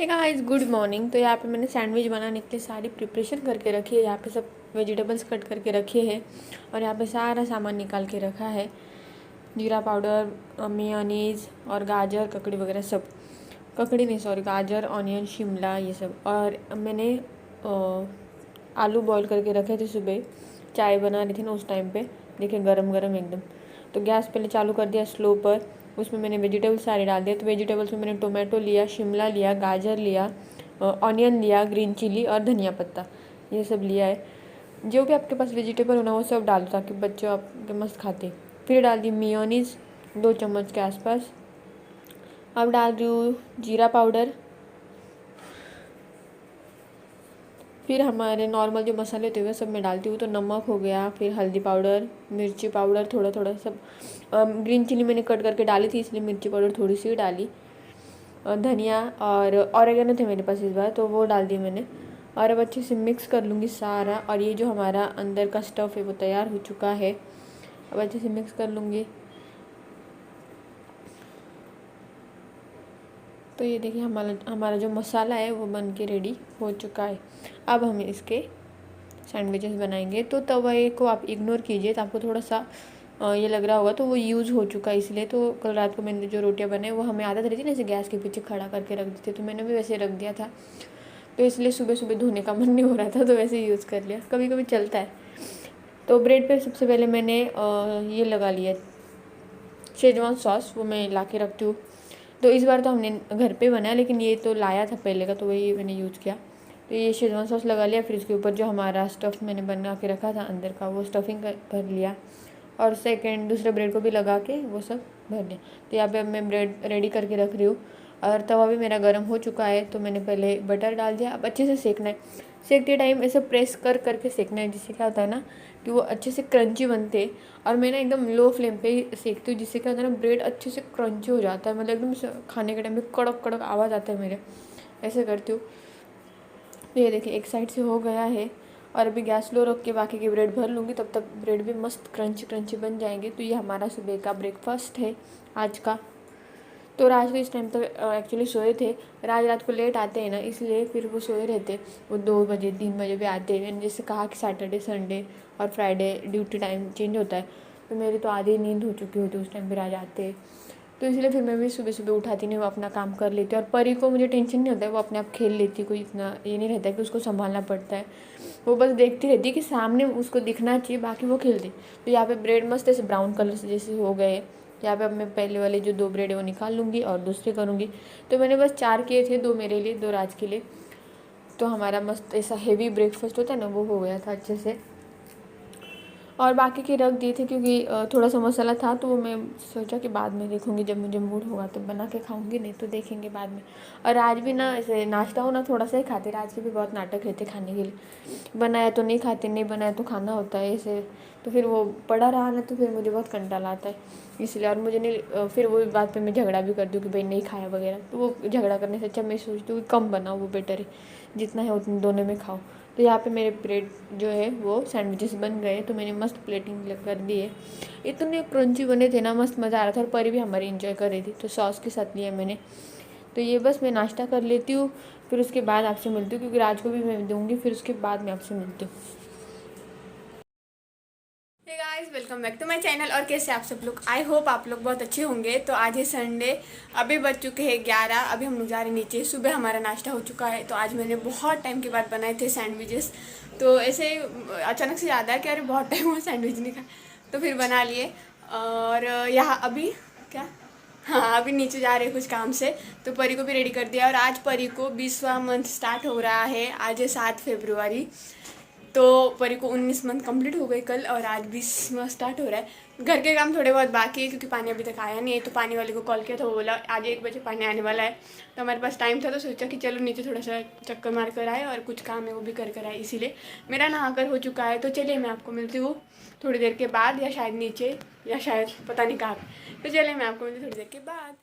Guys good morning. तो यहाँ पे मैंने सैंडविच बनाने के लिए सारी प्रिपरेशन करके रखी है। यहाँ पे सब वेजिटेबल्स कट करके रखे हैं और यहाँ पे सारा सामान निकाल के रखा है। जीरा पाउडर, मेयोनीज़ और गाजर, ककड़ी वगैरह सब। ककड़ी नहीं सॉरी, गाजर, ऑनियन, शिमला ये सब। और मैंने आलू बॉईल करके रखे थे सुबह, चाय बना रही थी ना उस टाइम पे। देखिए गरम गरम एकदम। तो गैस पहले चालू कर दिया स्लो पर। उसमें मैंने वेजिटेबल्स सारे डाल दिए। तो वेजिटेबल्स में मैंने टोमेटो लिया, शिमला लिया, गाजर लिया, ऑनियन लिया, ग्रीन चिली और धनिया पत्ता, ये सब लिया है। जो भी आपके पास वेजिटेबल होना वो सब डाल दो ताकि बच्चे आपके मस्त खाते। फिर डाल दी मेयोनीज़ 2 चम्मच के आसपास। अब डाल रही हूँ जीरा पाउडर। फिर हमारे नॉर्मल जो मसाले होते हुए सब मैं डालती हूँ। तो नमक हो गया, फिर हल्दी पाउडर, मिर्ची पाउडर थोड़ा थोड़ा सब। ग्रीन चिली मैंने कट करके डाली थी इसलिए मिर्ची पाउडर थोड़ी सी डाली। धनिया और ऑरेगेनो थे मेरे पास इस बार, तो वो डाल दी मैंने। और अब अच्छे से मिक्स कर लूँगी सारा। और ये जो हमारा अंदर का स्टफ़ है वो तैयार हो चुका है। अब अच्छे से मिक्स कर लूँगी। तो ये देखिए हमारा जो मसाला है वो बन के रेडी हो चुका है। अब हम इसके सैंडविचेस बनाएंगे। तो तवे को आप इग्नोर कीजिए, तो आपको थोड़ा सा ये लग रहा होगा तो वो यूज़ हो चुका है इसलिए। तो कल रात को मैंने जो रोटियां बनाई वो हमें आदत रहती ना ऐसे गैस के पीछे खड़ा करके रख दी थी, तो मैंने भी वैसे रख दिया था। तो इसलिए सुबह सुबह धोने का मन नहीं हो रहा था तो वैसे यूज़ कर लिया, कभी कभी चलता है। तो ब्रेड पर सबसे पहले मैंने ये लगा लिया शेजवान सॉस, वो मैं ला के रखती हूँ। तो इस बार तो हमने घर पे बनाया, लेकिन ये तो लाया था पहले का, तो वही मैंने यूज़ किया। तो ये शेजवान सॉस लगा लिया। फिर इसके ऊपर जो हमारा स्टफ़ मैंने बना के रखा था अंदर का वो स्टफिंग कर लिया। और दूसरे ब्रेड को भी लगा के वो सब भर लिया। तो यहाँ पे अब मैं ब्रेड रेडी करके रख रही हूँ। और तवा भी मेरा गर्म हो चुका है, तो मैंने पहले बटर डाल दिया। अब अच्छे से सेकना है। सेकते टाइम ऐसे प्रेस करके सेकना है, जिससे क्या होता है ना कि वो अच्छे से क्रंची बनते हैं। और मैं ना एकदम लो फ्लेम पे ही सेकती हूँ, जिससे क्या होता है ना ब्रेड अच्छे से क्रंची हो जाता है। मतलब एकदम खाने के टाइम में कड़क कड़क आवाज़ आता है मेरे, ऐसे करती हूँ। तो ये देखिए एक साइड से हो गया है। और अभी गैस लो रख के बाकी की ब्रेड भर लूँगी, तब तक ब्रेड भी मस्त क्रंची क्रंची बन जाएंगे। तो ये हमारा सुबह का ब्रेकफास्ट है आज का। तो राज को इस टाइम तक एक्चुअली सोए थे। रात को लेट आते हैं ना, इसलिए फिर वो सोए रहते। वो 2 बजे 3 बजे भी आते हैं। जैसे कहा कि सैटरडे संडे और फ्राइडे ड्यूटी टाइम चेंज होता है, तो मेरी तो आधी नींद हो चुकी होती उस टाइम पर राज आते हैं। तो इसलिए फिर मैं भी सुबह सुबह उठाती नहीं, वो अपना काम कर लेती। और परी को मुझे टेंशन नहीं होता है, वो अपने आप खेल लेती, कोई इतना ये नहीं रहता है कि उसको संभालना पड़ता है। वो बस देखती रहती है कि सामने उसको दिखना चाहिए, बाकी वो खेलती। तो यहाँ पे ब्रेड मस्त ऐसे ब्राउन कलर से जैसे हो गए। यहाँ पे अब मैं पहले वाले जो 2 ब्रेड है वो निकाल लूँगी और दूसरे करूँगी। तो मैंने बस 4 किए थे, 2 मेरे लिए 2 राज के लिए। तो हमारा मस्त ऐसा हेवी ब्रेकफास्ट होता है ना, वो हो गया था अच्छे से। और बाकी के रख दिए थे क्योंकि थोड़ा सा मसाला था, तो वो मैं सोचा कि बाद में देखूँगी, जब मुझे मूड होगा तो बना के खाऊंगी, नहीं तो देखेंगे बाद में। और आज भी ना ऐसे नाश्ता हो ना थोड़ा सा ही खाते। आज के भी बहुत नाटक रहते खाने के लिए, बनाया तो नहीं खाते, नहीं बनाया तो खाना होता है ऐसे। तो फिर वो पड़ा रहा ना, तो फिर मुझे बहुत कंटाला आता है इसलिए। और मुझे नहीं, फिर वो बात पे मैं झगड़ा भी करती हूँ कि भाई नहीं खाया वगैरह। तो वो झगड़ा करने से अच्छा मैं सोचती हूँ कि कम बनाओ, वो बेटर है, जितना है उतने दोनों में खाओ। तो यहाँ पे मेरे ब्रेड जो है वो सैंडविचेस बन गए। तो मैंने मस्त प्लेटिंग कर दी है। इतने क्रंची बने थे ना, मस्त मज़ा आ रहा था। और परी भी हमारी एंजॉय कर रही थी, तो सॉस के साथ लिया मैंने। तो ये बस मैं नाश्ता कर लेती हूँ, फिर उसके बाद आपसे मिलती हूँ, क्योंकि राज को भी मैं दूँगी, फिर उसके बाद मैं आपसे मिलती हूँ। Hey guys, welcome back to my channel. और कैसे आप सब लोग? आई होप आप लोग बहुत अच्छे होंगे। तो आज है संडे, अभी बज चुके हैं 11। अभी हम लोग जा रहे हैं नीचे। सुबह हमारा नाश्ता हो चुका है। तो आज मैंने बहुत टाइम के बाद बनाए थे सैंडविचेस। तो ऐसे अचानक से याद आया कि अरे बहुत टाइम हुआ सैंडविच नहीं खाया, तो फिर बना लिए। और यहाँ अभी क्या, हाँ अभी नीचे जा रहे हैं कुछ काम से। तो परी को भी रेडी कर दिया। और आज परी को 20वां मंथ स्टार्ट हो रहा है। आज है 7 फरवरी। तो परी को 19 मंथ कंप्लीट हो गई कल, और आज 20वां स्टार्ट हो रहा है। घर के काम थोड़े बहुत बाकी है क्योंकि पानी अभी तक आया नहीं है। तो पानी वाले को कॉल किया था, वो बोला आज 1 बजे पानी आने वाला है। तो हमारे पास टाइम था, तो सोचा कि चलो नीचे थोड़ा सा चक्कर मार कर आए, और कुछ काम है वो भी कर आए। इसीलिए मेरा नहाकर हो चुका है। तो चलिए मैं आपको मिलती हूँ थोड़ी देर के बाद, या शायद नीचे, या शायद पता नहीं कहाँ। तो चलिए मैं आपको मिलती हूँ थोड़ी देर के बाद।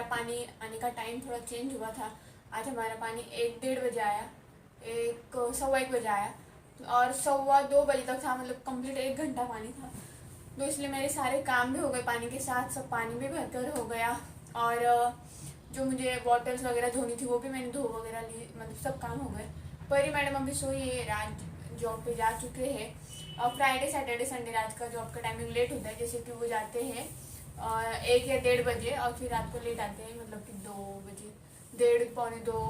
हमारा पानी आने का टाइम थोड़ा चेंज हुआ था। आज हमारा पानी 1-1:30 बजे आया, 1 1 आया, और 1:15-2 बजे तक था, मतलब कंप्लीट 1 घंटा पानी था। तो इसलिए मेरे सारे काम भी हो गए पानी के साथ, सब पानी भी भरकर हो गया। और जो मुझे बॉटल्स वगैरह धोनी थी वो भी मैंने धो वगैरह ली, मतलब सब काम हो गए। परी मैडम अभी सोई है, रात जॉब पे जा चुके हैं। और फ्राइडे सैटरडे संडे रात का जॉब का टाइमिंग लेट होता है, जैसे कि वो जाते हैं 1 या 1:30 बजे, और फिर रात को लेट आते हैं, मतलब कि 2 बजे, 1:30 पौने 2,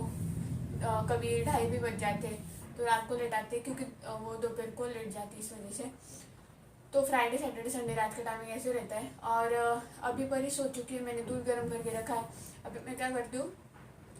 कभी 2:30 भी बज जाते हैं। तो रात को लेट आते हैं क्योंकि वो दोपहर को लेट जाती है इस वजह से। तो फ्राइडे सैटरडे संडे रात का टाइमिंग ऐसे रहता है। और अभी पर ही सो चुकी है, मैंने दूध गर्म करके रखा है। अभी मैं क्या करती हूँ,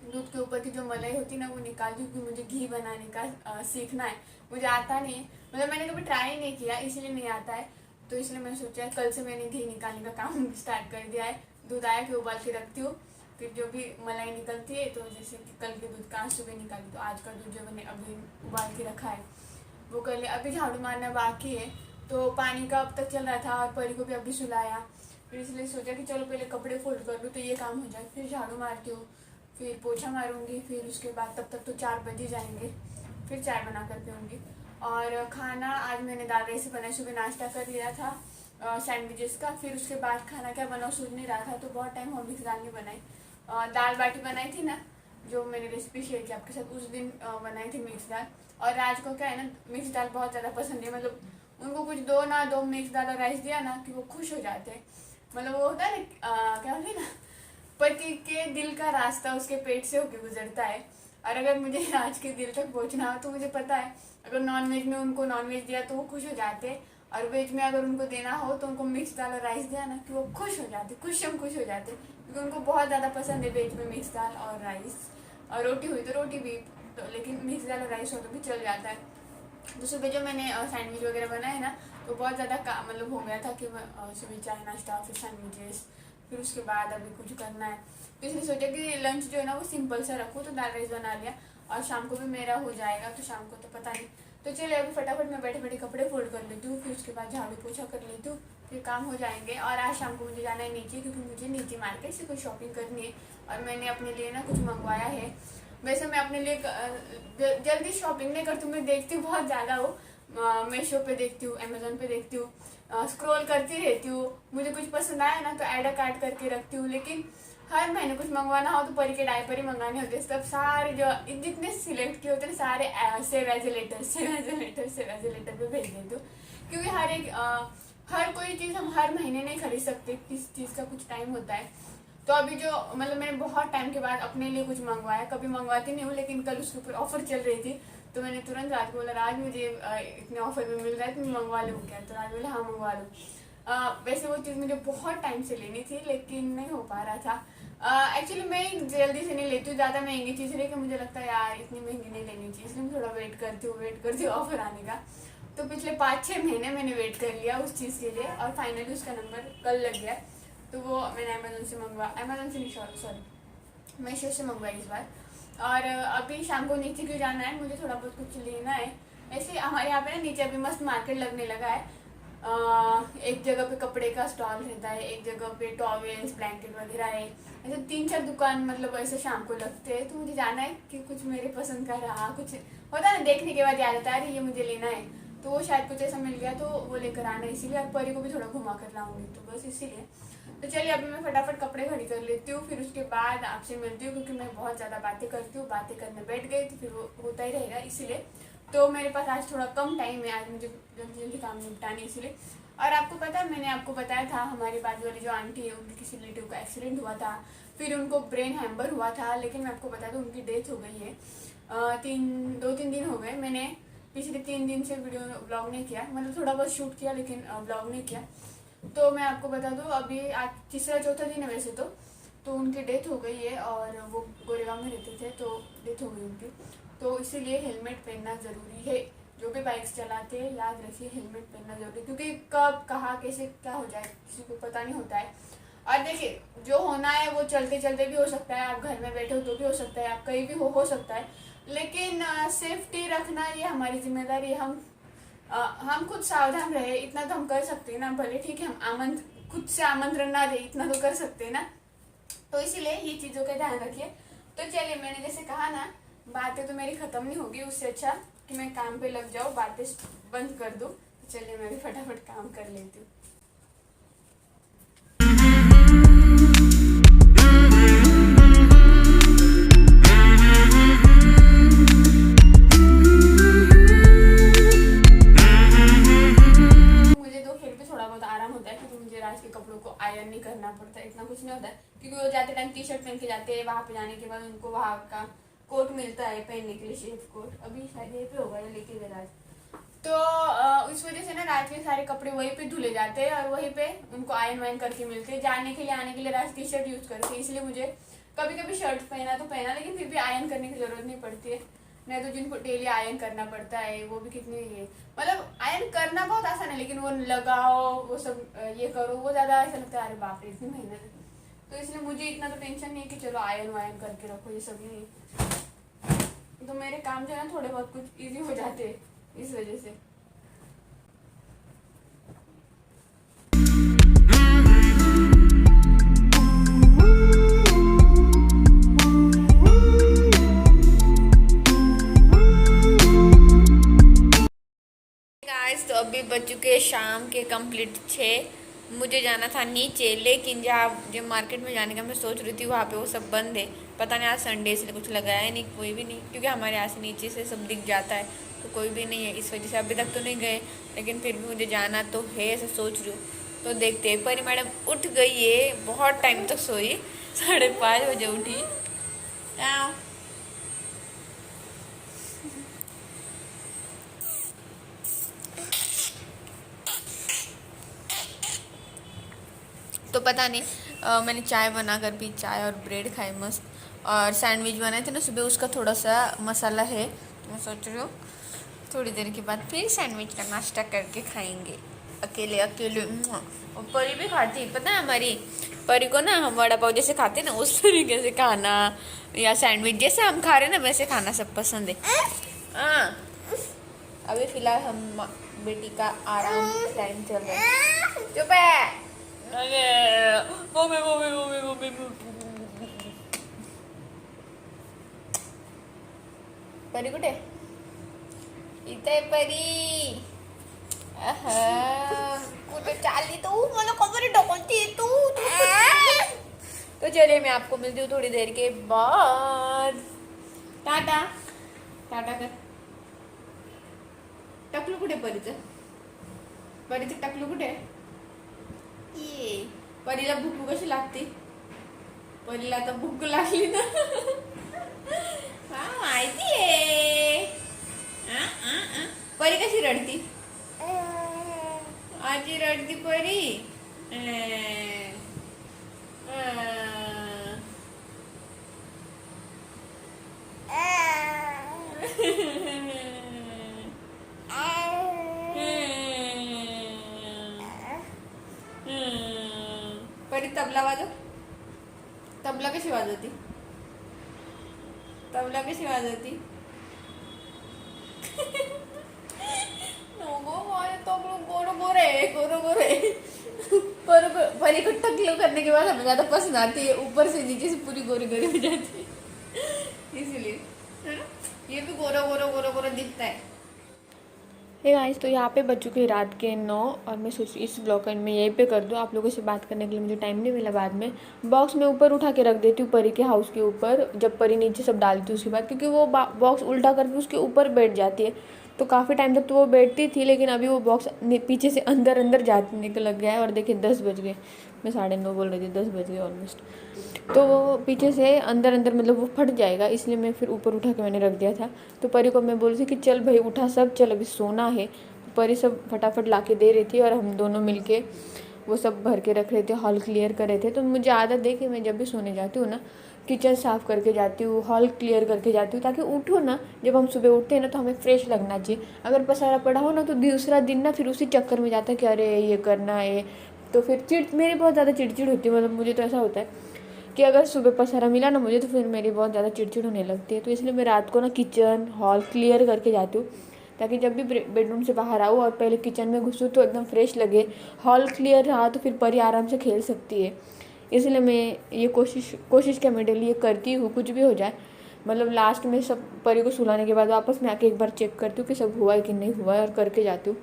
दूध के ऊपर की जो मलाई होती है ना वो निकालती हूँ, क्योंकि मुझे घी बनाने का सीखना है। मुझे आता नहीं है, मतलब मैंने कभी ट्राई नहीं किया, इसलिए नहीं आता है। तो इसलिए मैंने सोचा है, कल से मैंने घी निकालने का काम स्टार्ट कर दिया है। दूध आया कि उबाल के रखती हूँ, फिर जो भी मलाई निकलती है, तो जैसे कि कल के दूध का आज सुबह निकाली, तो आज का दूध जो मैंने अभी उबाल के रखा है वो कर लिया। अभी झाड़ू मारना बाकी है, तो पानी का अब तक चल रहा था, और परी को भी अभी सुलाया। फिर इसलिए सोचा कि चलो पहले कपड़े फोल्ड कर लूँ तो ये काम हो जाए, फिर झाड़ू मारती हूँ, फिर पोछा मारूंगी, फिर उसके बाद तब तक तो 4 बज ही जाएंगे। फिर चाय बना कर पीऊँगी। और खाना आज मैंने दाल राइस बनाई, सुबह नाश्ता कर लिया था सैंडविचेस का। फिर उसके बाद खाना क्या बनाऊँ सोच नहीं रहा था, तो बहुत टाइम हो मिक्स दाल नहीं बनाई। दाल बाटी बनाई थी ना, जो मैंने रेसिपी शेयर की आपके साथ, उस दिन बनाई थी मिक्स दाल। और राज को क्या है ना, मिक्स दाल बहुत ज़्यादा पसंद है, मतलब उनको कुछ दो ना दो, मिक्स दाल और राइस दिया ना कि वो खुश हो जाते हैं। मतलब वो होता है ना, क्या होता है ना, पति के दिल का रास्ता उसके पेट से होके गुजरता है। और अगर मुझे राज के दिल तक पहुंचना हो तो मुझे पता है, अगर नॉन वेज में उनको नॉन वेज दिया तो वो खुश हो जाते हैं, और वेज में अगर उनको देना हो तो उनको मिक्स दाल और राइस दिया ना कि वो खुश हो जाते, खुश हो जाते, क्योंकि उनको बहुत ज़्यादा पसंद है वेज में मिक्स दाल और राइस। और रोटी हुई तो रोटी भी, तो लेकिन मिक्स दाल और राइस हो तो भी चल जाता है। तो सुबह जो मैंने सैंडविच वगैरह बनाए ना, तो बहुत ज़्यादा मतलब हो गया था कि सुबह चाय नाश्ता, फिर सैंडविचेस, फिर उसके बाद अभी कुछ करना है। तो इसलिए सोचा कि लंच जो है ना वो सिंपल सा रखूँ, तो दाल राइस बना लिया, और शाम को भी मेरा हो जाएगा, तो शाम को तो पता नहीं। तो चलिए अभी फटाफट मैं बैठे बैठे कपड़े फोल्ड कर लेती हूँ, फिर उसके बाद झाड़ू पोछा कर लेती हूँ, फिर काम हो जाएंगे। और आज शाम को मुझे जाना है नीचे, क्योंकि मुझे नीचे मार्केट से कुछ शॉपिंग करनी है, और मैंने अपने लिए ना कुछ मंगवाया है। वैसे मैं अपने लिए जल्दी शॉपिंग नहीं करती हूँ, मैं देखती हूँ बहुत ज़्यादा हो, मीशो पे देखती हूँ, अमेजोन पे देखती हूँ, स्क्रॉल करती रहती हूँ, मुझे कुछ पसंद आया ना तो ऐड कार्ड करके रखती हूँ। लेकिन हर महीने कुछ मंगवाना हो तो परी के डायपर ही मंगाने होते हैं, सब सारे जो जितने सिलेक्ट किए होते हैं सारे सेव एज ए लेटर पे भेज देती हूँ। क्योंकि हर कोई चीज़ हम हर महीने नहीं खरीद सकते, किस चीज़ का कुछ टाइम होता है। तो अभी जो मतलब मैंने बहुत टाइम के बाद अपने लिए कुछ मंगवाया, कभी मंगवाती नहीं हूँ, लेकिन कल उसके ऊपर ऑफर चल रही थी, तो मैंने तुरंत राज को बोला, राज मुझे इतने ऑफर में मिल रहा है, तुम मंगवा लो क्या? तो राज बोला हाँ मंगवा लो। वैसे वो चीज़ मुझे बहुत टाइम से लेनी थी, लेकिन नहीं हो पा रहा था। एक्चुअली मैं जल्दी से नहीं लेती हूँ ज़्यादा महंगी चीज़, लेकिन मुझे लगता है यार इतनी महंगी नहीं लेनी चाहिए, इसलिए मैं थोड़ा वेट करती हूँ ऑफर आने का। तो पिछले 5-6 महीने मैंने वेट कर लिया उस चीज़ के लिए, और फाइनली उसका नंबर कल लग गया। तो वो मैंने अमेजोन से नहीं, सॉरी मीशो से मंगवाई इस बार। और अभी शाम को नीचे क्यों जाना है, मुझे थोड़ा बहुत कुछ लेना है। ऐसे हमारे यहाँ पे ना नीचे अभी मस्त मार्केट लगने लगा है। एक जगह पे कपड़े का स्टॉल रहता है, एक जगह पे टॉवेल्स ब्लैंकेट वगैरह है, ऐसे 3-4 दुकान मतलब ऐसे शाम को लगते हैं। तो मुझे जाना है कि कुछ मेरे पसंद का रहा, कुछ होता है ना देखने के बाद याद आता है अरे ये मुझे लेना है, तो वो शायद कुछ ऐसा मिल गया तो वो लेकर आना है, इसीलिए। और परी को भी थोड़ा घुमा कर लाऊंगी, तो बस इसीलिए। तो चलिए अभी मैं फटाफट कपड़े खड़ी कर लेती हूँ, फिर उसके बाद आपसे मिलती हूँ, क्योंकि मैं बहुत ज़्यादा बातें करती हूँ, बातें करने बैठ गई तो फिर वो होता ही रहेगा, इसीलिए। तो मेरे पास आज थोड़ा कम टाइम है, आज मुझे जल्दी जल्दी काम निपटाने, इसलिए। और आपको पता है मैंने आपको बताया था हमारी बाजू वाली जो आंटी है उनकी किसी रिलेटिव का एक्सीडेंट हुआ था, फिर उनको ब्रेन हैम्बर हुआ था, लेकिन मैं आपको बता दूँ उनकी डेथ हो गई है। 2-3 दिन हो गए, मैंने पिछले 3 दिन से वीडियो ब्लॉग नहीं किया, मतलब थोड़ा बहुत शूट किया लेकिन ब्लॉग नहीं किया। तो मैं आपको बता दूँ अभी आज तीसरा चौथा दिन है वैसे तो उनकी डेथ हो गई है, और वो गोरेगांव में रहते थे, तो डेथ हो गई उनकी। तो इसीलिए हेलमेट पहनना ज़रूरी है, जो भी बाइक्स चलाते हैं याद रखिए हेलमेट पहनना जरूरी है, क्योंकि कब कहाँ कैसे क्या हो जाए किसी को पता नहीं होता है। और देखिए जो होना है वो चलते चलते भी हो सकता है, आप घर में बैठे हो तो भी हो सकता है, आप कहीं भी हो सकता है, लेकिन सेफ्टी रखना ये हमारी जिम्मेदारी है। हम खुद सावधान रहे, इतना तो हम कर सकते हैं ना, भले ठीक है हम खुद से आमंत्रण ना दे, इतना तो कर सकते हैं ना। तो इसीलिए ये चीज़ों का ध्यान रखिए। तो चलिए, मैंने जैसे कहा ना, बातें तो मेरी ख़त्म नहीं होगी, उससे अच्छा कि मैं काम पे लग जाऊँ, बातें बंद कर दूँ। तो चलिए मैं भी फटाफट काम कर लेती हूँ। मुझे तो फिर भी थोड़ा बहुत आराम होता है क्योंकि मुझे राज के कपड़ों को आयरन नहीं करना पड़ता, इतना कुछ नहीं होता है। क्योंकि वो जाते टाइम टी शर्ट पहन के जाते हैं, वहाँ पे जाने के बाद उनको वहाँ का कोट मिलता है पहनने के लिए, शेफ कोट। अभी शायद यहीं पे होगा या लेके गए राज। तो उस वजह से ना राज के सारे कपड़े वहीं पे धुले जाते हैं और वहीं पे उनको आयरन वायन करके मिलते हैं। जाने के लिए आने के लिए राज टी शर्ट यूज करते हैं, इसलिए मुझे कभी कभी शर्ट पहना तो पहना, लेकिन फिर भी आयरन करने की जरूरत नहीं पड़ती है। नहीं तो जिनको डेली आयरन करना पड़ता है वो भी कितनी ये, मतलब आयरन करना बहुत आसान है, लेकिन वो लगाओ, वो सब ये करो, वो ज़्यादा ऐसा लगता है अरे बाप रे इतनी मेहनत है। तो इसलिए मुझे इतना तो टेंशन नहीं है कि चलो आयरन वायरन करके रखो, ये सब नहीं। तो मेरे काम जो है ना थोड़े बहुत कुछ ईजी हो जाते हैं इस वजह से। गाइस तो अभी बज चुके शाम के कंप्लीट 6। मुझे जाना था नीचे, लेकिन जहाँ जो मार्केट में जाने का मैं सोच रही थी वहाँ पे वो सब बंद है। पता नहीं आज संडे इसलिए कुछ लगाया नहीं, कोई भी नहीं, क्योंकि हमारे यहाँ से नीचे से सब दिख जाता है तो कोई भी नहीं है। इस वजह से अभी तक तो नहीं गए, लेकिन फिर भी मुझे जाना तो है, ऐसा सोच रही हूँ। तो देखते हैं। परी मैडम उठ गई है, बहुत टाइम तक सोई, 5:30 बजे उठी। तो पता नहीं मैंने चाय बना कर पी, चाय और ब्रेड खाए मस्त, और सैंडविच बनाए थे ना सुबह, उसका थोड़ा सा मसाला है। तो मैं सोच रही हूँ थोड़ी देर के बाद फिर सैंडविच का नाश्ता करके खाएंगे, अकेले अकेले। और परी भी खाती है, पता है हमारी परी को ना हम वड़ा पाव जैसे खाते हैं ना उस तरीके से खाना, या सैंडविच जैसे हम खा रहे हैं ना वैसे खाना सब पसंद है। हाँ, अभी फिलहाल हम बेटी का आराम टाइम चल रहा है। चुप है। परी कुठे? इथे आहे परी. कुठे चालली तू? मला खबर ढकलती तू. तो चलिए मैं आपको मिलती हूँ थोड़ी देर के बाद। टाटा टाटा कर. टकलू कुठे परीचं? परीचं टकलू कुठे? ये परीला भूक कशी लागते? परीला आता भूक लागली ना. हा माहिती आहे. परी कशी रडती? आजी रडती परी. परी तबला वाजव. तबला कशी वाजवती? तबला कशी वाजवती? गोरो गोरे. परी को टकलो करने के बाद हमें ज्यादा पसंद आती है, ऊपर से नीचे से पूरी गोरी गोरी हो जाती है, इसीलिए है ना? ये भी गोरा गोरा गोरा गोरा दिखता है। हे गाइस, तो यहाँ पे बज चुके हैं रात के 9 और मैं सोच इस ब्लॉग का मैं यहीं पे कर दूँ। आप लोगों से बात करने के लिए मुझे टाइम नहीं मिला। बाद में बॉक्स में ऊपर उठा के रख देती हूँ परी के हाउस के ऊपर, जब परी नीचे सब डालती हूँ उसके बाद, क्योंकि वो बॉक्स उल्टा करके उसके ऊपर बैठ जाती है। तो काफ़ी टाइम तक तो वो बैठती थी, लेकिन अभी वो बॉक्स पीछे से अंदर अंदर जाने के लग गया है। और देखिए 10 बज गए, मैं 9:30 बोल रही थी, 10 बज गए ऑलमोस्ट। तो वो पीछे से अंदर अंदर मतलब वो फट जाएगा, इसलिए मैं फिर ऊपर उठा के मैंने रख दिया था। तो परी को मैं बोल रही थी कि चल भाई उठा सब, चल अभी सोना है। परी सब फटाफट ला के दे रही थी और हम दोनों मिलके वो सब भर के रख रहे थे, हॉल क्लियर कर रहे थे। तो मुझे आदत है कि मैं जब भी सोने जाती हूँ ना, किचन साफ़ करके जाती हूँ, हॉल क्लियर करके जाती हूँ, ताकि उठो ना, जब हम सुबह उठते हैं ना तो हमें फ्रेश लगना चाहिए। अगर पसारा पड़ा हो ना तो दूसरा दिन ना फिर उसी चक्कर में जाता है कि अरे ये करना है, तो फिर मेरी बहुत ज़्यादा चिड़चिड़ होती है। मतलब मुझे तो ऐसा होता है कि अगर सुबह पसारा मिला ना मुझे तो फिर मेरी बहुत ज़्यादा चिड़चिड़ होने लगती है। तो इसलिए मैं रात को ना किचन हॉल क्लियर करके जाती हूँ, ताकि जब भी बेडरूम से बाहर आऊँ और पहले किचन में घुसूँ तो एकदम फ्रेश लगे। हॉल क्लियर रहा तो फिर परी आराम से खेल सकती है, इसलिए मैं ये कोशिश क्या मैं डेली ये करती हूँ, कुछ भी हो जाए। मतलब लास्ट में सब परी को सुलाने के बाद वापस मैं आके एक बार चेक करती हूँ कि सब हुआ है कि नहीं हुआ है, और करके जाती हूँ।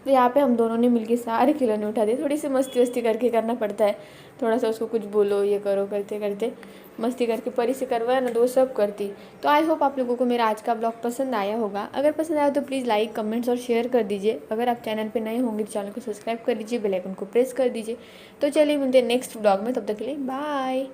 तो यहाँ पे हम दोनों ने मिलके सारे खिलौने उठा दिए। थोड़ी सी मस्ती वस्ती करके करना पड़ता है, थोड़ा सा उसको कुछ बोलो ये करो करते करते मस्ती करके परी से करवाया ना, तो वो सब करती। तो आई होप आप लोगों को मेरा आज का ब्लॉग पसंद आया होगा। अगर पसंद आया तो प्लीज़ लाइक कमेंट्स और शेयर कर दीजिए। अगर आप चैनल पर नए होंगे तो चैनल को सब्सक्राइब कर लीजिए, बेल आइकन को प्रेस कर दीजिए। तो चलिए मिलते हैं नेक्स्ट ब्लॉग में, तब तक के लिए बाय।